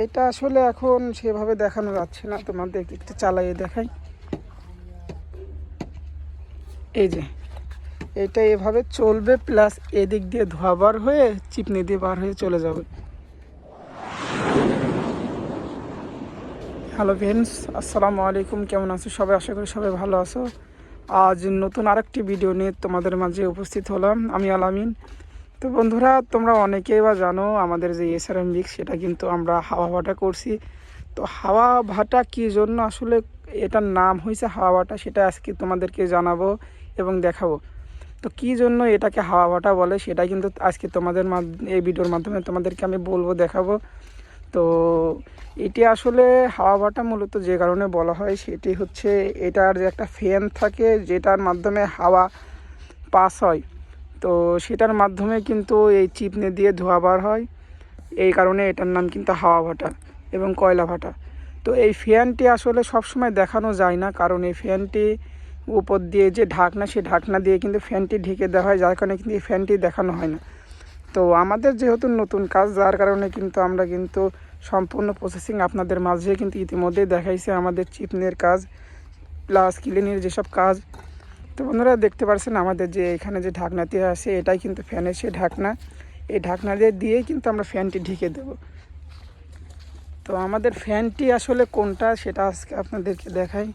এটা আসলে এখন সেভাবে দেখানো যাচ্ছে না, তোমাদেরকে একটু চালিয়ে দেখাই। এই যে এটা এভাবে চলবে, প্লাস এদিক দিয়ে ধোয়া বার হয়ে চিপনি দিয়ে বার হয়ে চলে যাবে। হ্যালো ফ্রেন্ডস, আসসালামু আলাইকুম। কেমন আছো সবাই? আশা করি সবাই ভালো আছো। আজ নতুন আরেকটি ভিডিও নিয়ে তোমাদের মাঝে উপস্থিত হলাম, আমি আলামিন। তো বন্ধুরা, তোমরা অনেকেই বা জানো আমাদের যে এসআরএম মিক্স, সেটা কিন্তু আমরা হাওয়া ভাটা করছি। তো হাওয়া ভাটা কী জন্য আসলে এটার নাম হয়েছে হাওয়া ভাটা, সেটা আজকে তোমাদেরকে জানাবো এবং দেখাবো। তো কী জন্য এটাকে হাওয়া ভাটা বলে সেটা কিন্তু আজকে তোমাদের এই ভিডিওর মাধ্যমে তোমাদেরকে আমি বলবো, দেখাবো। তো এটি আসলে হাওয়া ভাটা মূলত যে কারণে বলা হয় সেটি হচ্ছে এটার যে একটা ফ্যান থাকে যেটার মাধ্যমে হাওয়া পাস হয়, তো সেটার মাধ্যমে কিন্তু এই চিপনি দিয়ে ধোঁয়া বার হয়। এই কারণে এটার নাম কিন্তু হাওয়া ভাটা এবং কয়লা ভাটা। তো এই ফ্যানটি আসলে সবসময় দেখানো যায় না, কারণ এই ফ্যানটি উপর দিয়ে যে ঢাকনা, সেই ঢাকনা দিয়ে কিন্তু ফ্যানটি ঢেকে দেওয়া হয়, যার কারণে কিন্তু এই ফ্যানটি দেখানো হয় না। তো আমাদের যেহেতু নতুন কাজ, যার কারণে কিন্তু আমরা কিন্তু সম্পূর্ণ প্রসেসিং আপনাদের মাঝে কিন্তু ইতিমধ্যেই দেখাইছে আমাদের চিপনের কাজ প্লাস ক্লিনের যেসব কাজ। তো বন্ধুরা দেখতে পাচ্ছেন আমাদের যে এখানে যে ঢাকনাটি আছে এটাই কিন্তু ফ্যানের সে ঢাকনা। এই ঢাকনা দিয়েই কিন্তু আমরা ফ্যানটি ঢেকে দেব। তো আমাদের ফ্যানটি আসলে কোনটা সেটা আজকে আপনাদেরকে দেখাই।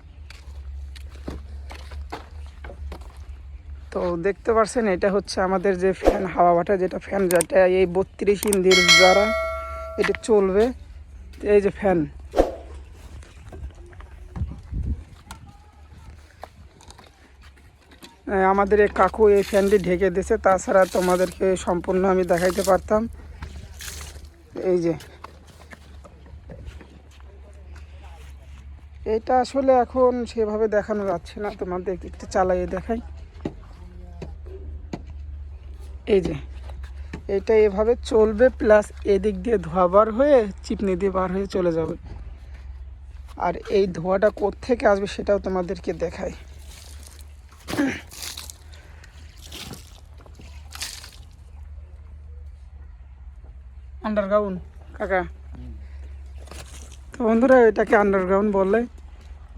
তো দেখতে পাচ্ছেন এটা হচ্ছে আমাদের যে ফ্যান হাওয়া ভাটা, যেটা ফ্যান যেটা এই 32 ইঞ্চির দ্বারা এটা চলবে। এই যে ফ্যান, আমাদের এই কাকু এই ফ্যানটি ঢেকে দিয়েছে, তাছাড়া তোমাদেরকে সম্পূর্ণ আমি দেখাইতে পারতাম। এই যে এটা আসলে এখন সেভাবে দেখানো যাচ্ছে না, তোমাদেরকে একটু চালিয়ে দেখাই। এই যে এটা এভাবে চলবে, প্লাস এদিক দিয়ে ধোয়া বার হয়ে চিপনি দিয়ে বার হয়ে চলে যাবে। আর এই ধোঁয়াটা কোত্থেকে আসবে সেটাও তোমাদেরকে দেখাই। আন্ডারগ্রাউন্ড কাকা। তো বন্ধুরা, এটাকে আন্ডারগ্রাউন্ড বলে,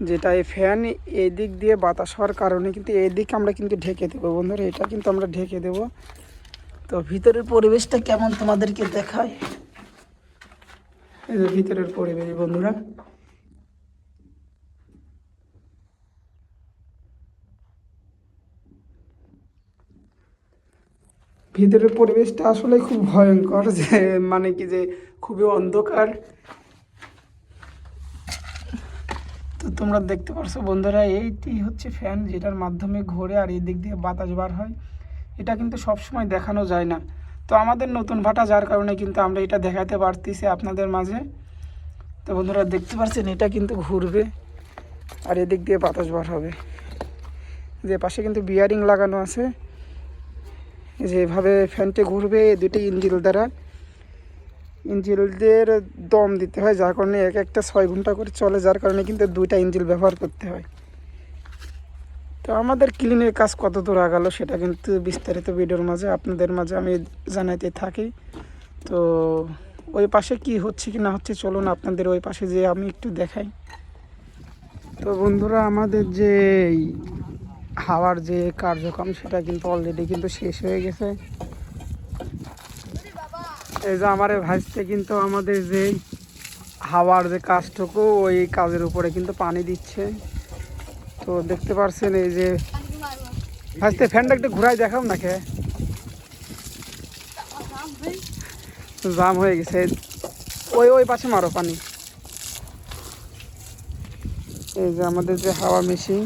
যেটা এই ফ্যান এই দিক দিয়ে বাতাস হওয়ার কারণে কিন্তু এই দিক আমরা কিন্তু ঢেকে দেবো। বন্ধুরা, এটা কিন্তু আমরা ঢেকে দেব। তো ভিতরের পরিবেশটা কেমন তোমাদেরকে দেখায়। এই যে ভিতরের পরিবেশ বন্ধুরা, ভিতরের পরিবেশটা আসলে খুব ভয়ঙ্কর, যে মানে কি যে খুবই অন্ধকার। তো তোমরা দেখতে পারছো বন্ধুরা, এইটি হচ্ছে ফ্যান যেটার মাধ্যমে ঘোরে আর এই দিক দিয়ে বাতাস বার হয়। এটা কিন্তু সব সময় দেখানো যায় না। তো আমাদের নতুন ভাটা, যার কারণে কিন্তু আমরা এটা দেখাতে পারতেছি আপনাদের মাঝে। তো বন্ধুরা দেখতে পাচ্ছেন এটা কিন্তু ঘুরবে আর এদিক দিয়ে বাতাস বার হবে। যে পাশে কিন্তু বিয়ারিং লাগানো আছে, যেভাবে ফ্যানটি ঘুরবে দুটি ইঞ্জিল দ্বারা। ইঞ্জিলদের দম দিতে হয়, যার কারণে এক একটা 6 ঘন্টা করে চলে, যার কারণে কিন্তু 2টা ইঞ্জিল ব্যবহার করতে হয়। তো আমাদের ক্লিনের কাজ কত দূর আগালো সেটা কিন্তু বিস্তারিত ভিডিওর মাঝে আপনাদের মাঝে আমি জানাইতে থাকি। তো ওই পাশে কি হচ্ছে কি না হচ্ছে চলুন আপনাদের ওই পাশে যেয়ে আমি একটু দেখাই। তো বন্ধুরা, আমাদের যে হাওয়ার যে কার্যক্রম সেটা কিন্তু অলরেডি কিন্তু শেষ হয়ে গেছে। এই যে আমার ভাইসতে কিন্তু আমাদের যে হাওয়ার যে কাজটুকু ওই কাজের উপরে কিন্তু পানি দিচ্ছে। তো দেখতে পাচ্ছেন এই যে ভাইসতে ফ্যানটা একটু ঘুরাই দেখাও নাকি, জাম হয়ে গেছে। ওই ওই পাশে মারো পানি। এই যে আমাদের যে হাওয়া মেশিন,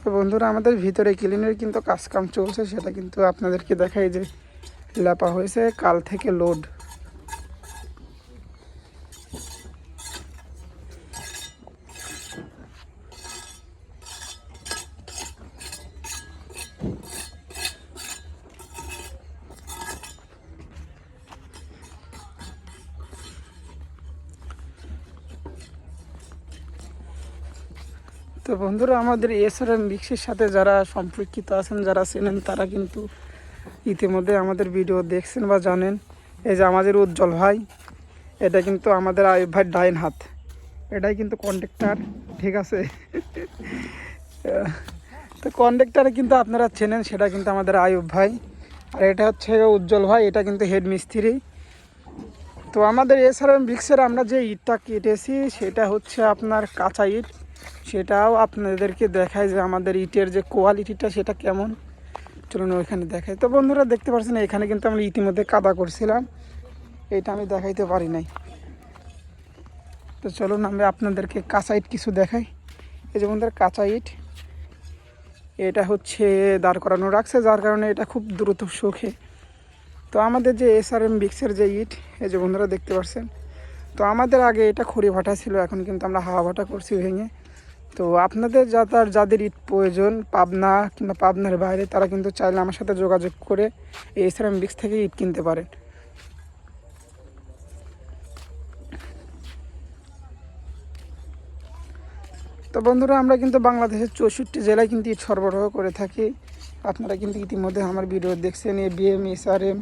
তো বন্ধুরা আমাদের ভিতরে ক্লিনের কিন্তু কাজকাম চলছে, সেটা কিন্তু আপনাদেরকে দেখাই যে লেপা হয়েছে কাল থেকে লোড। তো বন্ধুরা, আমাদের এসআরএম মিক্সের সাথে যারা সম্পর্কিত আছেন, যারা চেনেন, তারা কিন্তু ইতিমধ্যে আমাদের ভিডিও দেখছেন বা জানেন। এই যে আমাদের উজ্জ্বল ভাই, এটা কিন্তু আমাদের আয়ুব ভাই ডাইন হাত, এটাই কিন্তু কন্ডাক্টর, ঠিক আছে। তো কন্ডাক্টরে কিন্তু আপনারা চেনেন, সেটা কিন্তু আমাদের আয়ুব ভাই। আর এটা হচ্ছে উজ্জ্বল ভাই, এটা কিন্তু হেড মিস্ত্রি। তো আমাদের এসআরএম ব্রিক্সের আমরা যে ইটটা কেটেছি সেটা হচ্ছে আপনার কাঁচা ইট। সেটাও আপনাদেরকে দেখায় যে আমাদের ইটের যে কোয়ালিটিটা সেটা কেমন। চলুন ওইখানে দেখাই। তো বন্ধুরা, দেখতে পাচ্ছেন এখানে কিন্তু আমরা ইতিমধ্যে কাদা করছিলাম, এটা আমি দেখাইতে পারি নাই। তো চলুন আমি আপনাদেরকে কাঁচা ইট কিছু দেখাই। এই যে বন্ধুরা, কাঁচা ইট এটা হচ্ছে দাঁড় করানো রাখছে, যার কারণে এটা খুব দ্রুত শুকে। তো আমাদের যে এসআরএম ব্রিক্সের যে ইট, এই যে বন্ধুরা দেখতে পাচ্ছেন, তো আমাদের আগে এটা খড়ি ভাটা ছিল, এখন কিন্তু আমরা হাওয়া ভাটা করছি ভেঙে। তো আপনাদের যাদের ইট প্রয়োজন পাবনা কিংবা পাবনার বাইরে, তারা কিন্তু চাইলে আমার সাথে যোগাযোগ করে এই এসআরএম ব্রিক্স থেকে ইট কিনতে পারেন। তো বন্ধুরা, আমরা কিন্তু বাংলাদেশের 64 জেলায় কিন্তু ইট সরবরাহ করে থাকি। আপনারা কিন্তু ইতিমধ্যে আমার ভিডিও দেখছেন, এবিএম, এসআরএম।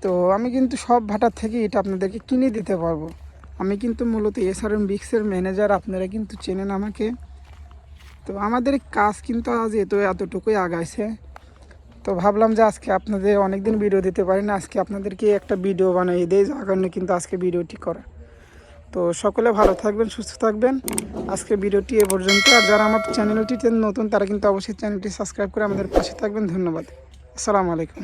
তো আমি কিন্তু সব ভাটার থেকে ইট আপনাদেরকে কিনে দিতে পারবো। আমি কিন্তু মূলত এসআরএম ব্রিক্সের ম্যানেজার, আপনারা কিন্তু চেনেন আমাকে। তো আমাদের কাজ কিন্তু আজ এতটুকুই আগাইছে। তো ভাবলাম যে আজকে আপনাদের অনেকদিন ভিডিও দিতে পারি না, আজকে আপনাদেরকে একটা ভিডিও বানিয়ে দেয়, যার কারণে কিন্তু আজকে ভিডিওটি করা। তো সকলে ভালো থাকবেন, সুস্থ থাকবেন। আজকে ভিডিওটি এ পর্যন্ত। আর যারা আমার চ্যানেলটিতে নতুন, তারা কিন্তু অবশ্যই চ্যানেলটি সাবস্ক্রাইব করে আমাদের পাশে থাকবেন। ধন্যবাদ। আসসালামু আলাইকুম।